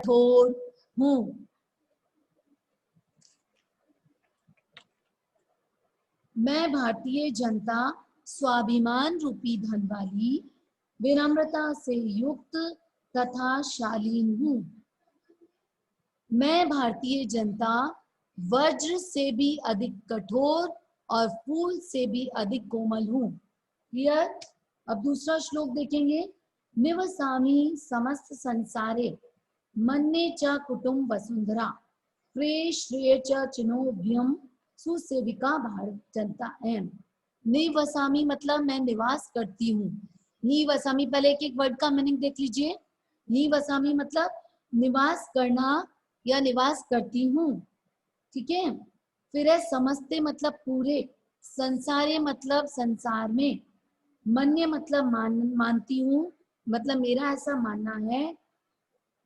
कठोर हूं। मैं भारतीय जनता स्वाभिमान रूपी धन वाली विनम्रता से युक्त तथा शालीन हूं। मैं भारतीय जनता वज्र से भी अधिक कठोर और फूल से भी अधिक कोमल हूं। क्लियर? अब दूसरा श्लोक देखेंगे। निवसामि समस्त संसारे मन्ये च कुटुंब वसुंधरा प्रे श्रेय च चिनोभ्यम सुसेविका भारत जनता एम। निवसामि मतलब मैं निवास करती हूँ। निवसामि, पहले एक एक वर्ड का मीनिंग देख लीजिए। निवसामि मतलब निवास करना या निवास करती हूँ। ठीक है। फिर है समस्ते मतलब पूरे, संसारे मतलब संसार में, मन्य मतलब मानती हूँ, मतलब मेरा ऐसा मानना है,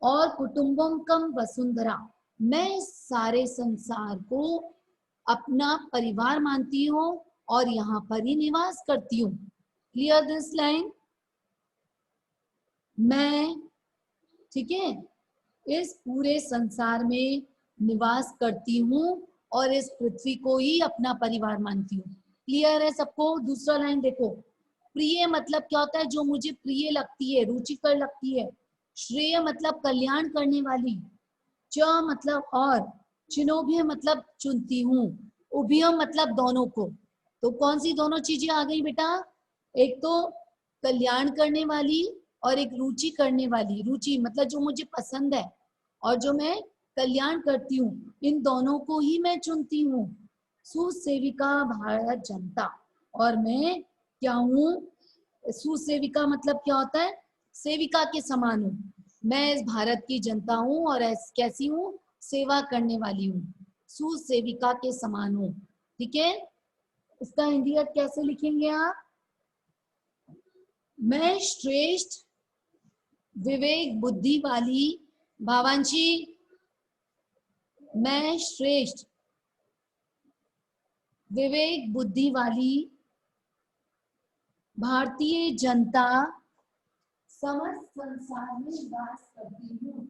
और कुटुंबम कम वसुंधरा, मैं सारे संसार को अपना परिवार मानती हूँ और यहाँ पर ही निवास करती हूँ। Clear this line? मैं, ठीक है, इस पूरे संसार में निवास करती हूँ और इस पृथ्वी को ही अपना परिवार मानती हूँ। क्लियर है सबको? दूसरा लाइन देखो। प्रिय मतलब क्या होता है? जो मुझे प्रिय लगती है, रुचिकर लगती है। श्रेय मतलब कल्याण करने वाली। च मतलब और, चिनोभ्य मतलब चुनती हूँ। उभयम मतलब दोनों को। तो कौन सी दोनों चीजें आ गई बेटा? एक तो कल्याण करने वाली और एक रुचि करने वाली। रुचि मतलब जो मुझे पसंद है और जो मैं कल्याण करती हूँ, इन दोनों को ही मैं चुनती हूँ। सुसेविका भारत जनता, और मैं क्या हूँ? सुसेविका मतलब क्या होता है? सेविका के समान हूँ। मैं इस भारत की जनता हूँ और कैसी हूँ? सेवा करने वाली हूँ, सुसेविका के समान हूँ। ठीक है। इसका हिंदी अर्थ कैसे लिखेंगे आप? मैं श्रेष्ठ विवेक बुद्धि वाली, भावांशी, मैं श्रेष्ठ विवेक बुद्धि वाली भारतीय जनता समस्त संसार में वास करती हूँ।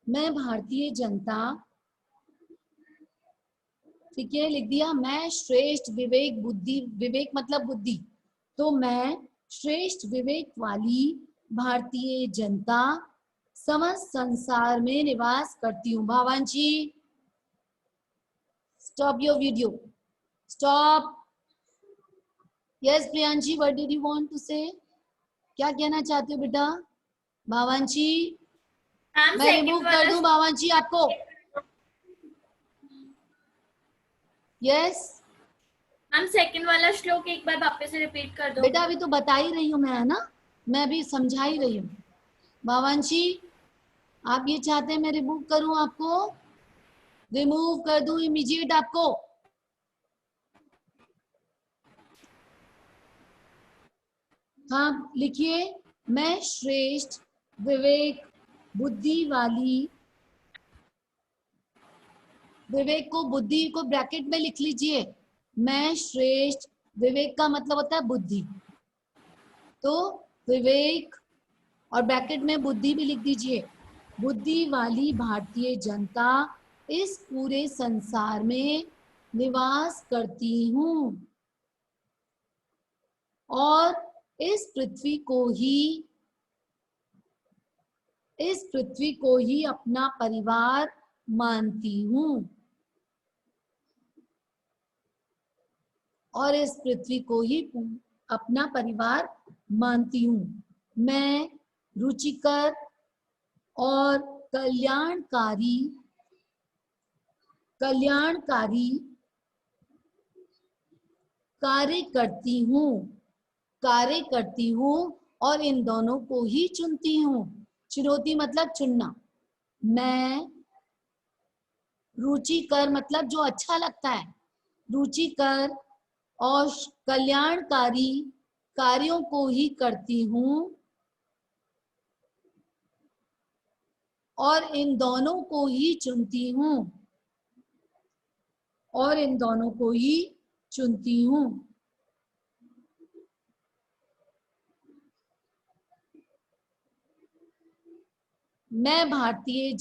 मैं भारतीय जनता, ठीक है, लिख दिया। मैं श्रेष्ठ विवेक बुद्धि, विवेक मतलब बुद्धि, तो मैं श्रेष्ठ विवेक वाली भारतीय जनता समस्त संसार में निवास करती हूँ। Bhavanshi, stop your video, stop. Yes Priyanshi, what did you want to say? क्या कहना चाहते हो बेटा? भावांशी, मैं रिमूव कर दूं भावांशी आपको? यस हम सेकंड वाला श्लोक एक बार वापस से रिपीट कर दो। बेटा, अभी तो बता ही रही हूँ मैं, है ना, मैं अभी समझा ही रही हूँ। भावांशी, आप ये चाहते हैं मैं रिमूव करूं आपको? रिमूव कर दूं इमीडिएट आपको? हाँ लिखिए। मैं श्रेष्ठ विवेक बुद्धि वाली, विवेक को, बुद्धि को ब्रैकेट में लिख लीजिए। मैं श्रेष्ठ, विवेक का मतलब होता है बुद्धि, तो विवेक और ब्रैकेट में बुद्धि भी लिख दीजिए। बुद्धि वाली भारतीय जनता इस पूरे संसार में निवास करती हूँ और इस पृथ्वी को ही अपना परिवार मानती हूँ और इस पृथ्वी को ही अपना परिवार मानती हूँ। मैं रुचिकर और कल्याणकारी कार्य करती हूँ और इन दोनों को ही चुनती हूँ। चुनौती मतलब चुनना। मैं रुचिकर मतलब जो अच्छा लगता है, रुचिकर और कल्याणकारी कार्यों को ही करती हूँ और इन दोनों को ही चुनती हूँ मैं भारतीय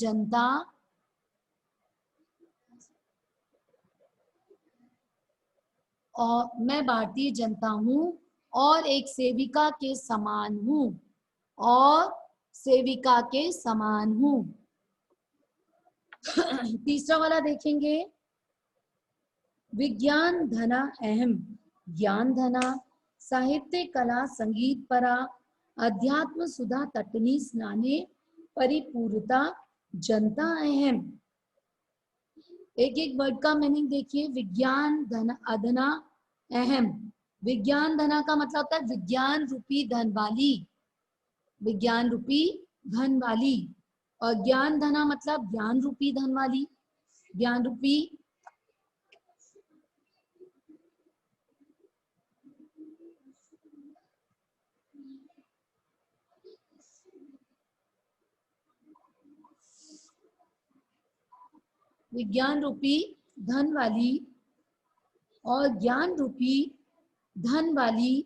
जनता हूँ और एक सेविका के समान हूँ तीसरा वाला देखेंगे। विज्ञान धना अहम, ज्ञान धना, साहित्य कला संगीत परा, अध्यात्म सुधा तटनी स्नाने परिपूर्णता जनता अहम। एक एक वर्ड का मीनिंग देखिए। विज्ञान धन अधना अहम, विज्ञान धना का मतलब होता है विज्ञान रूपी धन वाली, और ज्ञान धना मतलब ज्ञान रूपी धन वाली, ज्ञान रूपी विज्ञान रूपी धन वाली और ज्ञान रूपी धन वाली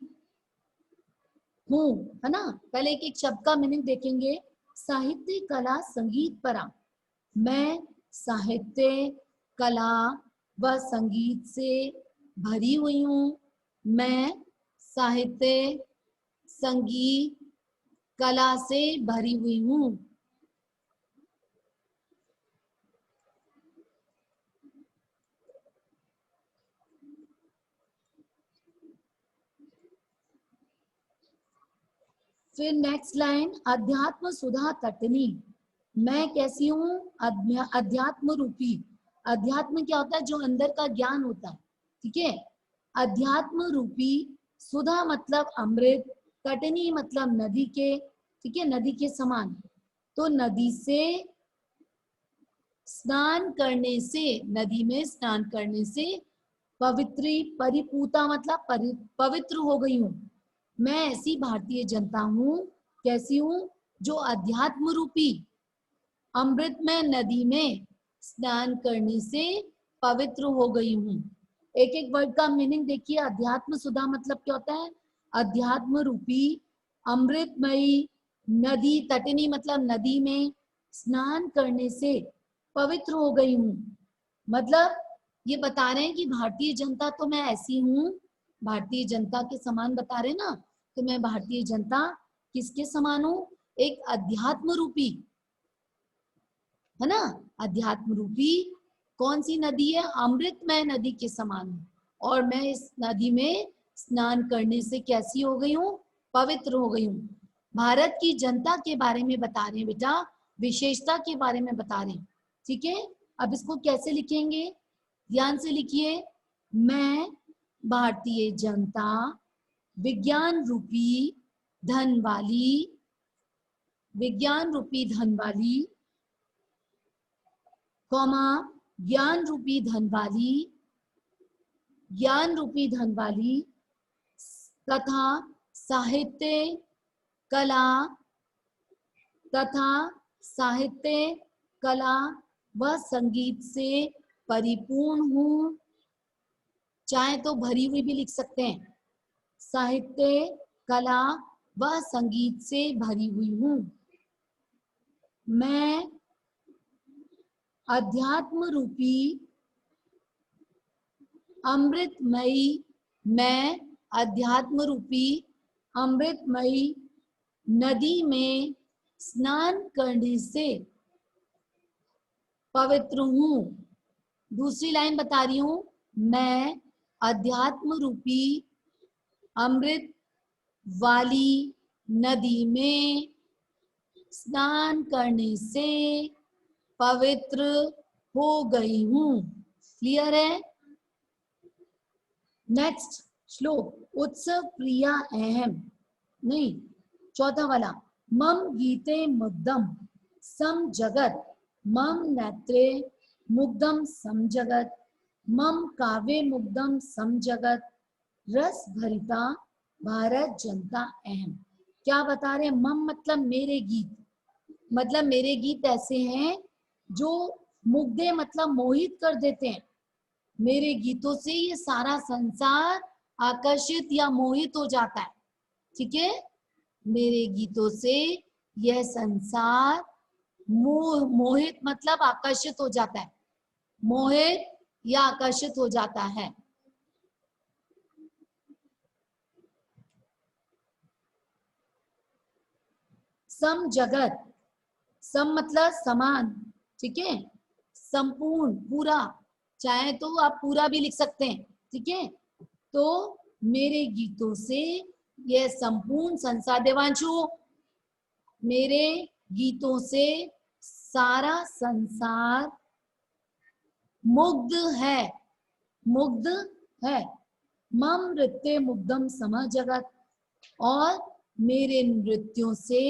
हूँ, है ना। पहले एक एक शब्द का मीनिंग देखेंगे। साहित्य कला संगीत परा, मैं साहित्य कला व संगीत से भरी हुई हूँ। मैं साहित्य संगीत कला से भरी हुई हूँ। फिर नेक्स्ट लाइन, अध्यात्म सुधा तटनी, मैं कैसी हूँ? अध्यात्म रूपी। अध्यात्म क्या होता है? जो अंदर का ज्ञान होता है, ठीक है। अध्यात्म रूपी, सुधा मतलब अमृत, तटनी मतलब नदी के, ठीक है, नदी के समान। तो नदी से स्नान करने से, नदी में स्नान करने से पवित्री, परिपूता मतलब पवित्र हो गई हूँ। मैं ऐसी भारतीय जनता हूँ, कैसी हूँ? जो अध्यात्म रूपी अमृतमय नदी में स्नान करने से पवित्र हो गई हूँ। एक एक वर्ड का मीनिंग देखिए। अध्यात्म सुधा मतलब क्या होता है? अध्यात्म रूपी अमृतमयी नदी, तटनी मतलब नदी में स्नान करने से पवित्र हो गई हूँ। मतलब ये बता रहे हैं कि भारतीय जनता तो मैं ऐसी हूँ, भारतीय जनता के समान बता रहे ना, तो मैं भारतीय जनता किसके समान हूँ? एक अध्यात्म रूपी, है ना, अध्यात्म रूपी कौन सी नदी है? अमृतमय नदी के समान हूँ। और मैं इस नदी में स्नान करने से कैसी हो गई हूँ? पवित्र हो गई हूँ। भारत की जनता के बारे में बता रहे हैं बेटा, विशेषता के बारे में बता रहे हैं, ठीक है। अब इसको कैसे लिखेंगे? ध्यान से लिखिए। मैं भारतीय जनता विज्ञान रूपी धन वाली, कौमा ज्ञान रूपी धन वाली तथा साहित्य कला व संगीत से परिपूर्ण हूँ। चाहे तो भरी हुई भी लिख सकते हैं। साहित्य कला व संगीत से भरी हुई हूँ। मैं अध्यात्म रूपी अमृतमयी अमृतमयी नदी में स्नान करने से पवित्र हूँ। दूसरी लाइन बता रही हूं, मैं अध्यात्म रूपी अमृत वाली नदी में स्नान करने से पवित्र हो गई हूं। क्लियर है? नेक्स्ट श्लोक, उत्सव प्रिया अहम, नहीं, चौथा वाला, मम गीते मुग्धम सम जगत, मम नेत्रे मुग्धम सम जगत, मम काव्ये मुग्धम सम जगत, रस भरिता भारत जनता अहम। क्या बता रहे? मम मतलब मेरे गीत, मतलब मेरे गीत ऐसे हैं जो मुग्धे मतलब मोहित कर देते हैं। मेरे गीतों से ये सारा संसार आकर्षित या मोहित हो जाता है। ठीक है? मेरे गीतों से यह संसार मोहित मतलब आकर्षित हो जाता है, मोहित या आकर्षित हो जाता है। सम जगत, सम मतलब समान, ठीक है, संपूर्ण, पूरा, चाहे तो आप पूरा भी लिख सकते हैं। ठीक है? तो मेरे गीतों से यह संपूर्ण संसार, देवांशु, मेरे गीतों से सारा संसार मुग्ध है, मुग्ध है। मम नृत्य मुग्धम सम जगत, और मेरे नृत्यों से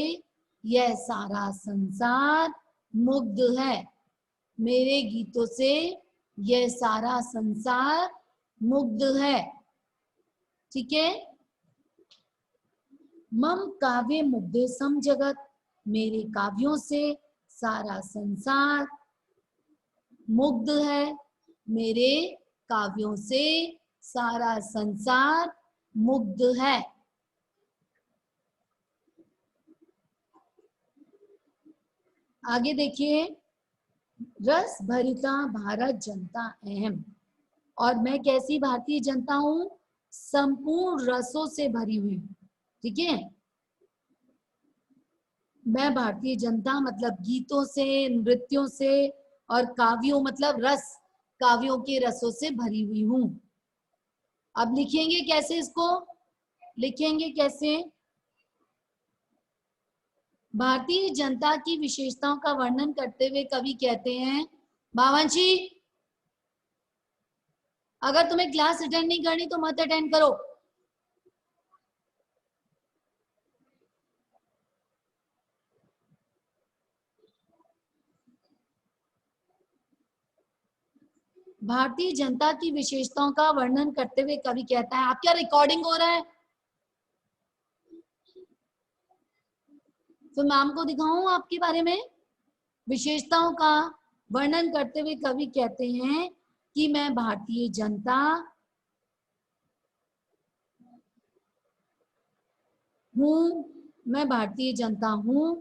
यह सारा संसार मुग्ध है। मेरे गीतों से यह सारा संसार मुग्ध है। ठीक है? मम काव्य मुग्धे सम जगत, मेरे काव्यों से सारा संसार मुग्ध है। मेरे काव्यों से सारा संसार मुग्ध है। आगे देखिए, रस भरिता भारत जनता अहम, और मैं कैसी भारतीय जनता हूं? संपूर्ण रसों से भरी हुई। ठीक है? मैं भारतीय जनता मतलब गीतों से, नृत्यों से, और काव्यों मतलब रस, काव्यों के रसों से भरी हुई हूं। अब लिखेंगे कैसे इसको? लिखेंगे कैसे? भारतीय जनता की विशेषताओं का वर्णन करते हुए कवि कहते हैं, भावंशी, अगर तुम्हें क्लास अटेंड नहीं करनी तो मत अटेंड करो। भारतीय जनता की विशेषताओं का वर्णन करते हुए कवि कहता है, आप क्या रिकॉर्डिंग हो रहा है? तो मैम को दिखाऊं आपके बारे में? विशेषताओं का वर्णन करते हुए कवि कहते हैं कि मैं भारतीय जनता हूं, मैं भारतीय जनता हूं,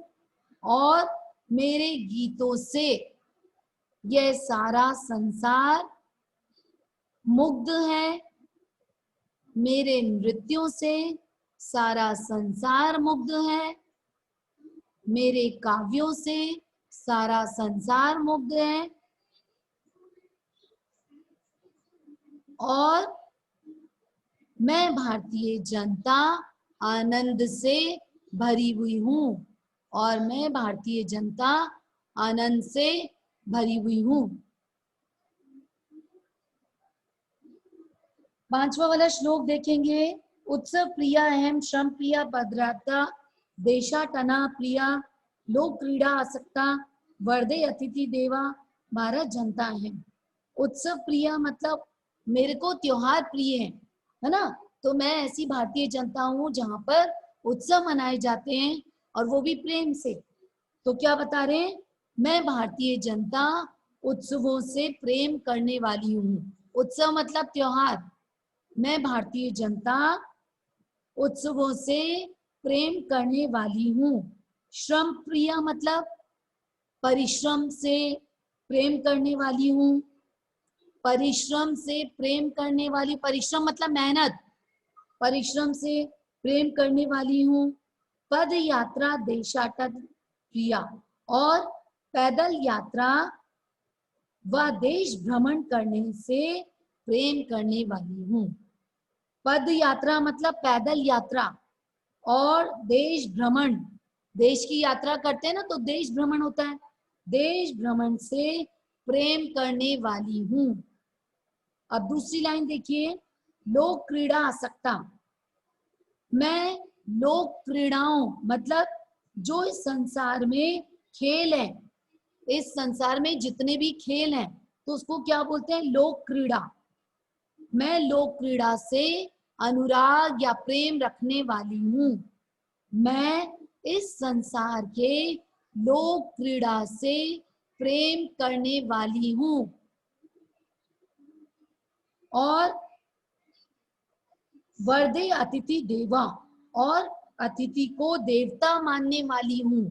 और मेरे गीतों से यह सारा संसार मुग्ध है। मेरे नृत्यों से सारा संसार मुग्ध है। मेरे काव्यों से सारा संसार मुग्ध है, और मैं भारतीय जनता आनंद से भरी हुई हूं, और मैं भारतीय जनता आनंद से भरी हुई हूं। पांचवा वाला श्लोक देखेंगे, उत्सव प्रिया अहम श्रम प्रिया भद्राता देशाटना प्रिया लोक क्रीड़ा आसक्ता वर्दे अतिथि देवा भारत जनता अहम। उत्सव प्रिया मतलब मेरे को त्योहार प्रिय है ना? तो मैं ऐसी भारतीय जनता हूँ जहां पर उत्सव मनाए जाते हैं, और वो भी प्रेम से। तो क्या बता रहे हैं? मैं भारतीय जनता उत्सवों से प्रेम करने वाली हूँ। उत्सव मतलब त्योहार। मैं भारतीय जनता उत्सवों से प्रेम करने वाली हूँ। श्रम प्रिया मतलब परिश्रम से प्रेम करने वाली हूँ। परिश्रम से प्रेम करने वाली, परिश्रम मतलब मेहनत, परिश्रम से प्रेम करने वाली हूँ। पद यात्रा देशाटन प्रिया, और पैदल यात्रा व देश भ्रमण करने से प्रेम करने वाली हूँ। पद यात्रा मतलब पैदल यात्रा, और देश भ्रमण, देश की यात्रा करते हैं ना तो देश भ्रमण होता है, देश भ्रमण से प्रेम करने वाली हूँ। अब दूसरी लाइन देखिए, लोक क्रीड़ा आसक्ता, मैं लोक क्रीड़ाओं मतलब जो इस संसार में खेल है, इस संसार में जितने भी खेल हैं तो उसको क्या बोलते हैं, लोक क्रीड़ा। मैं लोक क्रीड़ा से अनुराग या प्रेम रखने वाली हूँ। मैं इस संसार के लोक क्रीड़ा से प्रेम करने वाली हूँ। और वर्दे अतिथि देवा, और अतिथि को देवता मानने वाली हूँ।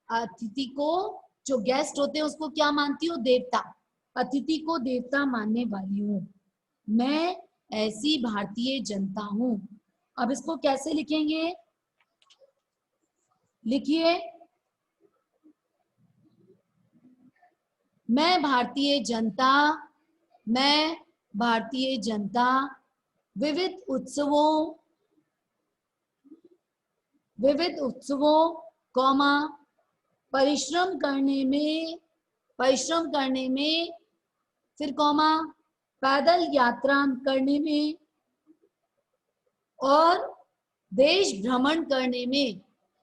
अतिथि को, जो गेस्ट होते हैं उसको क्या मानती हूँ, देवता। अतिथि को देवता मानने वाली हूँ। मैं ऐसी भारतीय जनता हूँ। अब इसको कैसे लिखेंगे, लिखिए, मैं भारतीय जनता, मैं भारतीय जनता विविध उत्सवों कौमा परिश्रम करने में, फिर कौमा पैदल यात्रा करने में और देश भ्रमण करने में,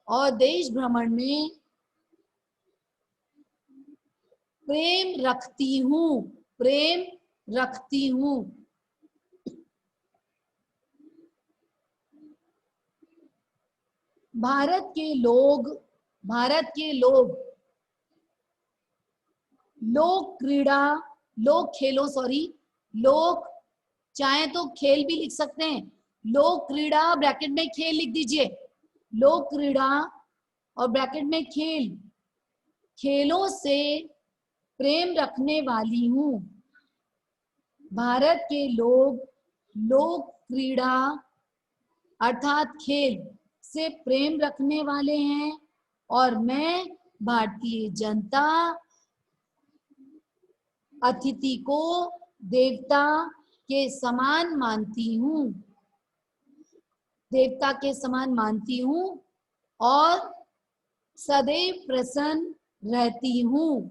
और देश भ्रमण में प्रेम रखती हूँ, प्रेम रखती हूँ। भारत के लोग लोक क्रीड़ा, लोक खेलों, लोक, चाहे तो खेल भी लिख सकते हैं, लोक क्रीड़ा ब्रैकेट में खेल लिख दीजिए, लोक क्रीड़ा और ब्रैकेट में खेल, खेलों से प्रेम रखने वाली हूँ। भारत के लोग लोक क्रीड़ा अर्थात खेल से प्रेम रखने वाले हैं, और मैं भारतीय जनता अतिथि को देवता के समान मानती हूँ, देवता के समान मानती हूँ, और सदैव प्रसन्न रहती हूँ,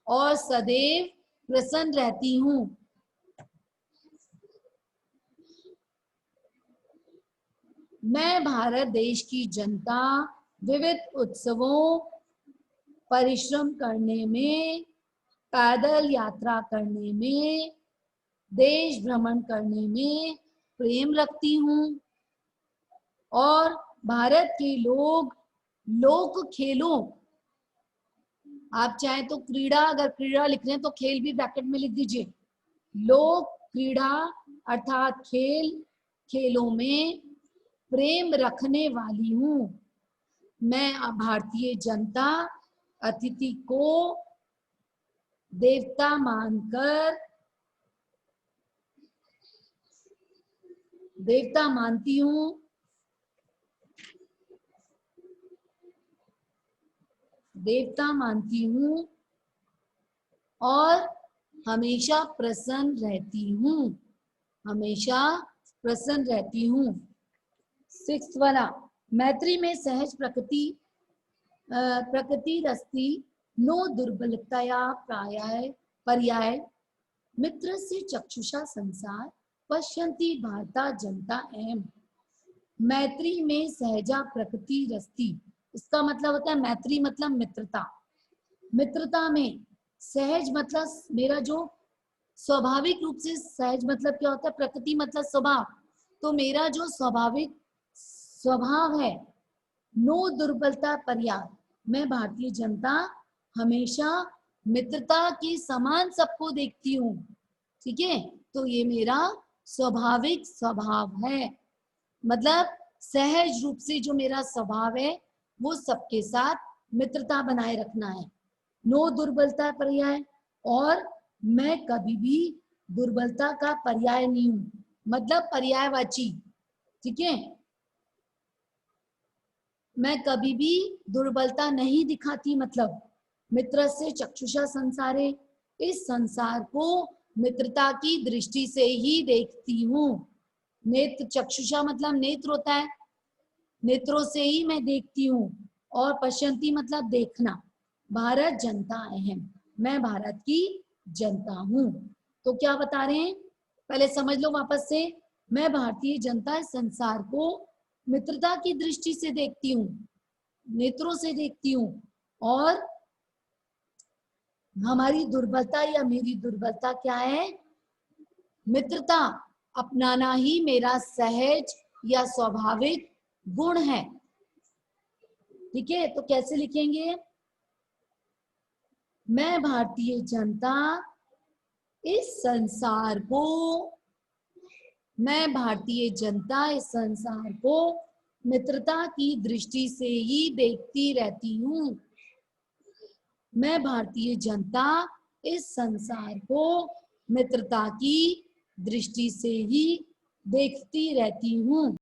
और सदैव प्रसन्न रहती हूँ। मैं भारत देश की जनता विविध उत्सवों, परिश्रम करने में, पैदल यात्रा करने में, देश भ्रमण करने में प्रेम रखती हूँ, और भारत के लोग लोक खेलों, आप चाहे तो क्रीड़ा, अगर क्रीड़ा लिख रहे हैं तो खेल भी ब्रैकेट में लिख दीजिए, लोक क्रीड़ा अर्थात खेल, खेलों में प्रेम रखने वाली हूँ। मैं भारतीय जनता अतिथि को देवता मानती हूँ, देवता मानती हूँ, और हमेशा प्रसन्न रहती हूँ, हमेशा प्रसन्न रहती हूँ। 6 वाला, मैत्री में सहज प्रकृति रस्ती नो दुर्बलतया पर्याय मित्र से चक्षुषा संसार पश्यन्ति भारता जनता एम। मैत्री में सहजा प्रकृति रस्ती, इसका मतलब होता है मैत्री मतलब मित्रता, मित्रता में सहज मतलब मेरा जो स्वाभाविक रूप से, सहज मतलब क्या होता है, प्रकृति मतलब स्वभाव, तो मेरा जो स्वाभाविक स्वभाव है, नो दुर्बलता पर्याय, मैं भारतीय जनता हमेशा मित्रता के समान सबको देखती हूँ, ठीक है, तो ये मेरा स्वाभाविक स्वभाव है, मतलब सहज रूप से जो मेरा स्वभाव है वो सबके साथ मित्रता बनाए रखना है। नो दुर्बलता पर्याय, और मैं कभी भी दुर्बलता का पर्याय नहीं हूं, मतलब पर्यायवाची, ठीक है। मैं कभी भी दुर्बलता नहीं दिखाती, मतलब मित्रस्य चक्षुषा संसारे, इस संसार को मित्रता की दृष्टि से ही देखती हूँ। नेत्र चक्षुषा मतलब नेत्र होता है, नेत्रों से ही मैं देखती हूँ। और पश्यंती मतलब देखना। भारत जनता अहम, मैं भारत की जनता हूँ। तो क्या बता रहे हैं, पहले समझ लो वापस से। मैं भारतीय जनता इस संसार को मित्रता की दृष्टि से देखती हूँ, नेत्रों से देखती हूँ। और हमारी दुर्बलता या मेरी दुर्बलता क्या है, मित्रता अपनाना ही मेरा सहज या स्वाभाविक गुण है। ठीक है, तो कैसे लिखेंगे, मैं भारतीय जनता इस संसार को, मैं भारतीय जनता इस संसार को मित्रता की दृष्टि से ही देखती रहती हूँ। मैं भारतीय जनता इस संसार को मित्रता की दृष्टि से ही देखती रहती हूँ।